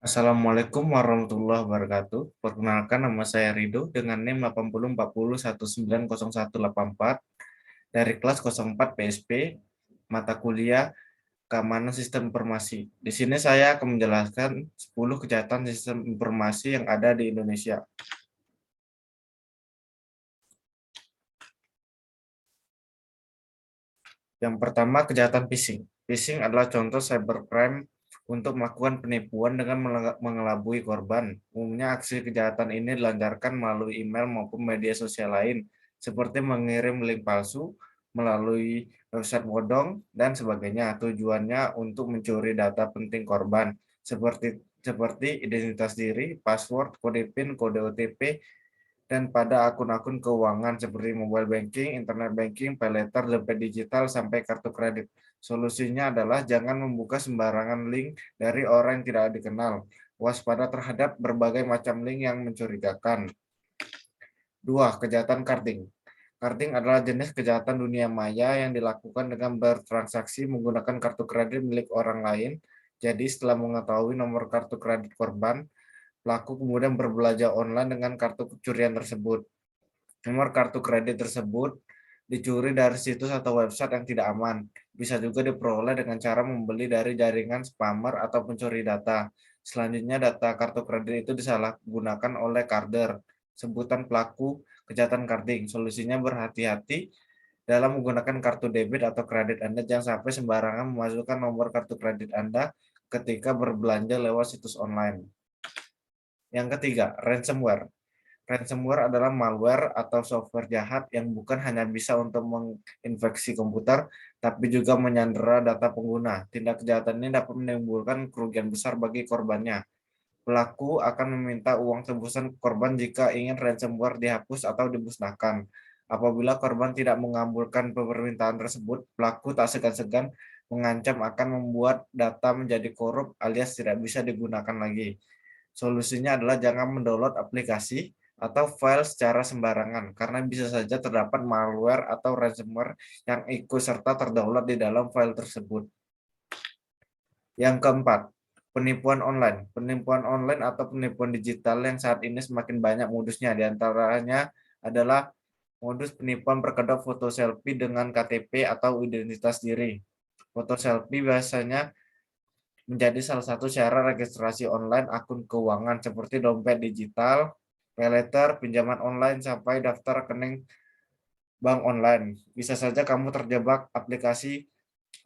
Assalamualaikum warahmatullahi wabarakatuh. Perkenalkan nama saya Rido dengan NIM 8040190184 dari kelas 04 PSP mata kuliah Keamanan Sistem Informasi. Di sini saya akan menjelaskan 10 kejahatan sistem informasi yang ada di Indonesia. Yang pertama, kejahatan phishing. Phishing adalah contoh cybercrime untuk melakukan penipuan dengan mengelabui korban. Umumnya aksi kejahatan ini dilancarkan melalui email maupun media sosial lain, seperti mengirim link palsu, melalui website bodong, dan sebagainya. Tujuannya untuk mencuri data penting korban, seperti identitas diri, password, kode PIN, kode OTP, dan pada akun-akun keuangan seperti mobile banking, internet banking, pay letter, dompet digital, sampai kartu kredit. Solusinya adalah jangan membuka sembarangan link dari orang yang tidak dikenal. Waspada terhadap berbagai macam link yang mencurigakan. 2. Kejahatan carding. Carding adalah jenis kejahatan dunia maya yang dilakukan dengan bertransaksi menggunakan kartu kredit milik orang lain. Jadi setelah mengetahui nomor kartu kredit korban, pelaku kemudian berbelanja online dengan kartu curian tersebut. Nomor kartu kredit tersebut dicuri dari situs atau website yang tidak aman. Bisa juga diperoleh dengan cara membeli dari jaringan spammer atau pencuri data. Selanjutnya, data kartu kredit itu disalahgunakan oleh carder, sebutan pelaku kejahatan carding. Solusinya berhati-hati dalam menggunakan kartu debit atau kredit Anda. Jangan sampai sembarangan memasukkan nomor kartu kredit Anda ketika berbelanja lewat situs online. Yang ketiga, ransomware. Ransomware adalah malware atau software jahat yang bukan hanya bisa untuk menginfeksi komputer, tapi juga menyandera data pengguna. Tindak kejahatan ini dapat menimbulkan kerugian besar bagi korbannya. Pelaku akan meminta uang tebusan korban jika ingin ransomware dihapus atau dimusnahkan. Apabila korban tidak mengabulkan permintaan tersebut, pelaku tak segan-segan mengancam akan membuat data menjadi korup alias tidak bisa digunakan lagi. Solusinya adalah jangan mendownload aplikasi atau file secara sembarangan, karena bisa saja terdapat malware atau ransomware yang ikut serta terdownload di dalam file tersebut. Yang keempat, penipuan online. Penipuan online atau penipuan digital yang saat ini semakin banyak modusnya. Di antaranya adalah modus penipuan berkedok foto selfie dengan KTP atau identitas diri. Foto selfie biasanya menjadi salah satu cara registrasi online akun keuangan seperti dompet digital, paylater, pinjaman online, sampai daftar rekening bank online. Bisa saja kamu terjebak aplikasi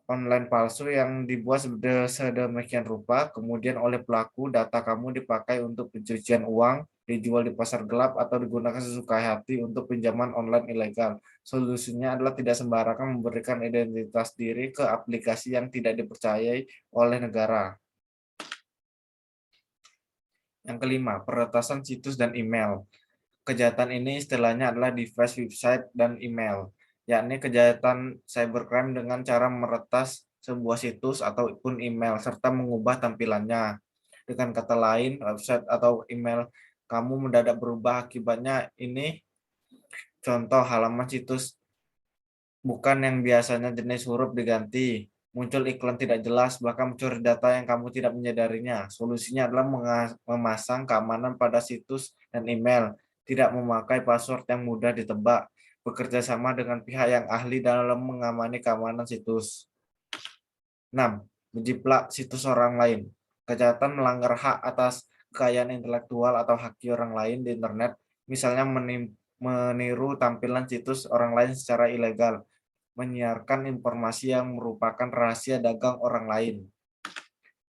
online palsu yang dibuat sedemikian rupa, kemudian oleh pelaku data kamu dipakai untuk pencucian uang, dijual di pasar gelap, atau digunakan sesuka hati untuk pinjaman online ilegal. Solusinya adalah tidak sembarangan memberikan identitas diri ke aplikasi yang tidak dipercayai oleh negara. Yang kelima, peretasan situs dan email. Kejahatan ini istilahnya adalah device, website, dan email, yakni kejahatan cybercrime dengan cara meretas sebuah situs ataupun email serta mengubah tampilannya. Dengan kata lain, website atau email kamu mendadak berubah. Akibatnya ini contoh halaman situs bukan yang biasanya jenis huruf diganti, muncul iklan tidak jelas, bahkan mencuri data yang kamu tidak menyadarinya. Solusinya adalah memasang keamanan pada situs dan email, tidak memakai password yang mudah ditebak, bekerja sama dengan pihak yang ahli dalam mengamani keamanan situs. 6. Menjiplak situs orang lain. Kejahatan melanggar hak atas kekayaan intelektual atau hak orang lain di internet, misalnya meniru tampilan situs orang lain secara ilegal, menyiarkan informasi yang merupakan rahasia dagang orang lain.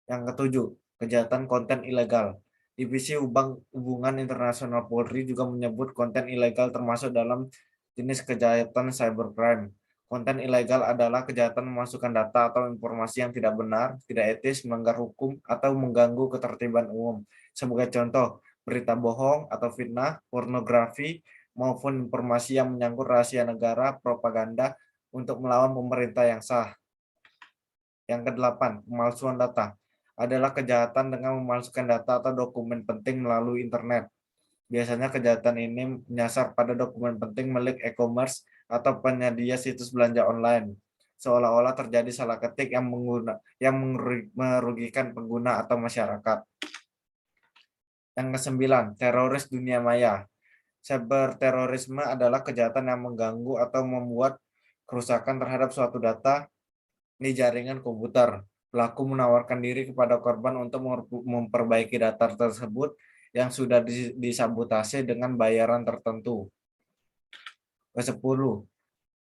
Yang ketujuh, kejahatan konten ilegal. Divisi Hubungan Internasional Polri juga menyebut konten ilegal termasuk dalam jenis kejahatan cybercrime. Konten ilegal adalah kejahatan memasukkan data atau informasi yang tidak benar, tidak etis, melanggar hukum, atau mengganggu ketertiban umum. Sebagai contoh, berita bohong atau fitnah, pornografi, maupun informasi yang menyangkut rahasia negara, propaganda untuk melawan pemerintah yang sah. Yang kedelapan, pemalsuan data adalah kejahatan dengan memalsukan data atau dokumen penting melalui internet. Biasanya kejahatan ini menyasar pada dokumen penting milik e-commerce atau penyedia situs belanja online, seolah-olah terjadi salah ketik yang merugikan pengguna atau masyarakat. Yang kesembilan, teroris dunia maya. Cyberterorisme adalah kejahatan yang mengganggu atau membuat kerusakan terhadap suatu data di jaringan komputer. Pelaku menawarkan diri kepada korban untuk memperbaiki data tersebut yang sudah disabotase dengan bayaran tertentu. Ke-10,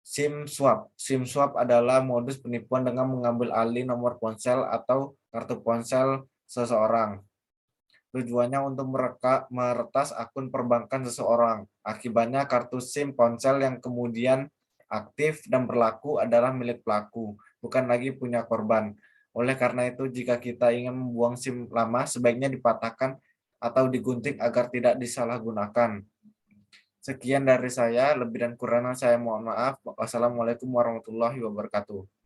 SIM swap. SIM swap adalah modus penipuan dengan mengambil alih nomor ponsel atau kartu ponsel seseorang. Tujuannya untuk meretas akun perbankan seseorang. Akibatnya kartu SIM ponsel yang kemudian aktif dan berlaku adalah milik pelaku, bukan lagi punya korban. Oleh karena itu, jika kita ingin membuang SIM lama, sebaiknya dipatahkan atau digunting agar tidak disalahgunakan. Sekian dari saya, lebih dan kurangnya saya mohon maaf. Wassalamualaikum warahmatullahi wabarakatuh.